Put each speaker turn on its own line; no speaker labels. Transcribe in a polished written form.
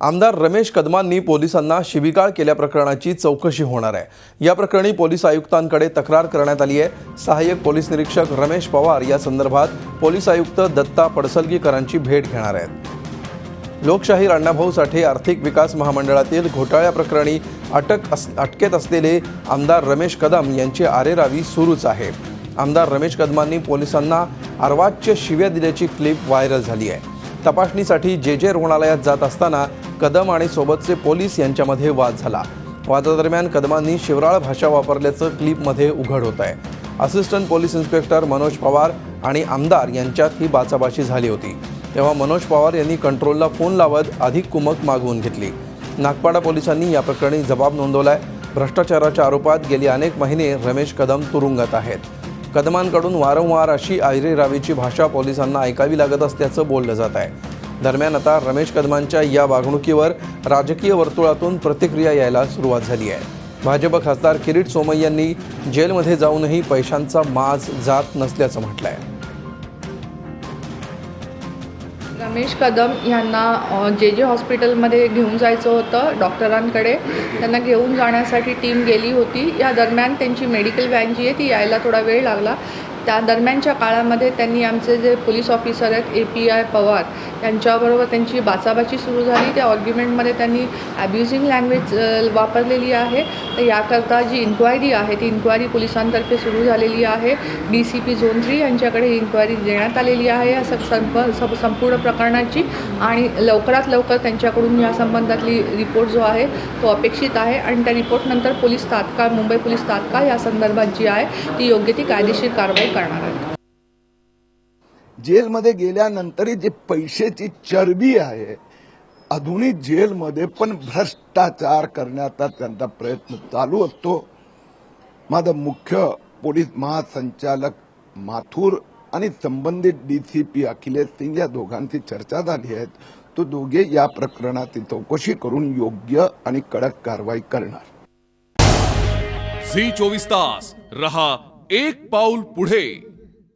आमदार रमेश कदमांनी पोलिसांना शिवीगाळ केल्याप्रकरणाची चौकशी होणार आहे। या प्रकरणी पोलीस आयुक्तांकडे तक्रार करण्यात आली आहे। सहाय्यक पोलीस निरीक्षक रमेश पवार या संदर्भात पोलीस आयुक्त दत्ता पडसलगीकरांची भेट घेणार आहेत। लोकशाहीर अण्णाभाऊ साठे आर्थिक विकास महामंडळातील घोटाळ्याप्रकरणी अटकेत असलेले आमदार रमेश कदम यांची आरेरावी सुरूच आहे। आमदार रमेश कदमांनी पोलिसांना अर्वाच्य शिव्या दिल्याची क्लिप व्हायरल झाली आहे। तपासणीसाठी जे रुग्णालयात जात असताना कदम आणि सोबतचे पोलीस यांच्यामध्ये वाद झाला। वादादरम्यान कदमांनी शिवराळ भाषा वापरल्याचं क्लिपमध्ये उघड होत आहे। Assistant police inspector Manoj Pawar आणि आमदार यांच्यात ही बाचाबाची झाली होती। तेव्हा मनोज पवार यांनी कंट्रोलला फोन लावत अधिक कुमक मागवून घेतली। नागपाडा पोलिसांनी या प्रकरणी जबाब नोंदवलाय। भ्रष्टाचाराच्या आरोपात गेली अनेक महिने रमेश कदम तुरुंगात आहेत। कदमांकडून वारंवार अशी आरेरावीची भाषा पोलिसांना ऐकावी लागत असल्याचं बोललं जात आहे। दरम्यान आता रमेश कदमांच्या या वागणुकीवर राजकीय वर्तुळातून प्रतिक्रिया यायला सुरुवात झाली आहे। भाजप खासदार किरीट सोमय्या यांनी जेलमध्ये जाऊनही पैशांचा माज जात नसल्याचं म्हटलं आहे।
रमेश कदम यांना जे हॉस्पिटलमध्ये घेऊन जायचं होतं डॉक्टरांकडे। त्यांना घेऊन जाण्यासाठी टीम गेली होती। या दरम्यान त्यांची मेडिकल व्हॅन जी आहे ती यायला थोडा वेळ लागला। त्या दरम्यानच्या काळामध्ये त्यांनी आमचे जे पोलीस ऑफिसर आहेत API पवार यांच्याबरोबर त्यांची बाचाबाची सुरू झाली। त्या आर्ग्युमेंटमध्ये त्यांनी ॲब्युझिंग लँग्वेज वापरलेली आहे। तर याकरता जी इन्क्वायरी आहे ती इन्क्वायरी पोलिसांतर्फे सुरू झालेली आहे। DCP झोन 3 यांच्याकडे ही इन्क्वायरी देण्यात आलेली आहे या संपूर्ण प्रकरणाची, आणि लवकरात लवकर त्यांच्याकडून या संबंधातली रिपोर्ट जो आहे तो अपेक्षित आहे। आणि त्या रिपोर्टनंतर पोलीस तात्काळ मुंबई पोलीस तात्काळ या संदर्भात जी आहे ती योग्य ती कायदेशीर कारवाई करणार आहेत।
जेलमध्ये गेल्यानंतर जे पैशाची चरबी आहे, अजूनही जेलमध्ये पण भ्रष्टाचार करण्याचा त्यांचा प्रयत्न चालू असतो। माझा मुख्य पोलीस महासंचालक माथुर आणि संबंधित DCP अखिलेश सिंग या दोघांची चर्चा झाली आहे। तो दोघे या प्रकरणाची चौकशी करून योग्य आणि कडक कारवाई करणार।
झी 24 तास रहा एक पाऊल पुढे।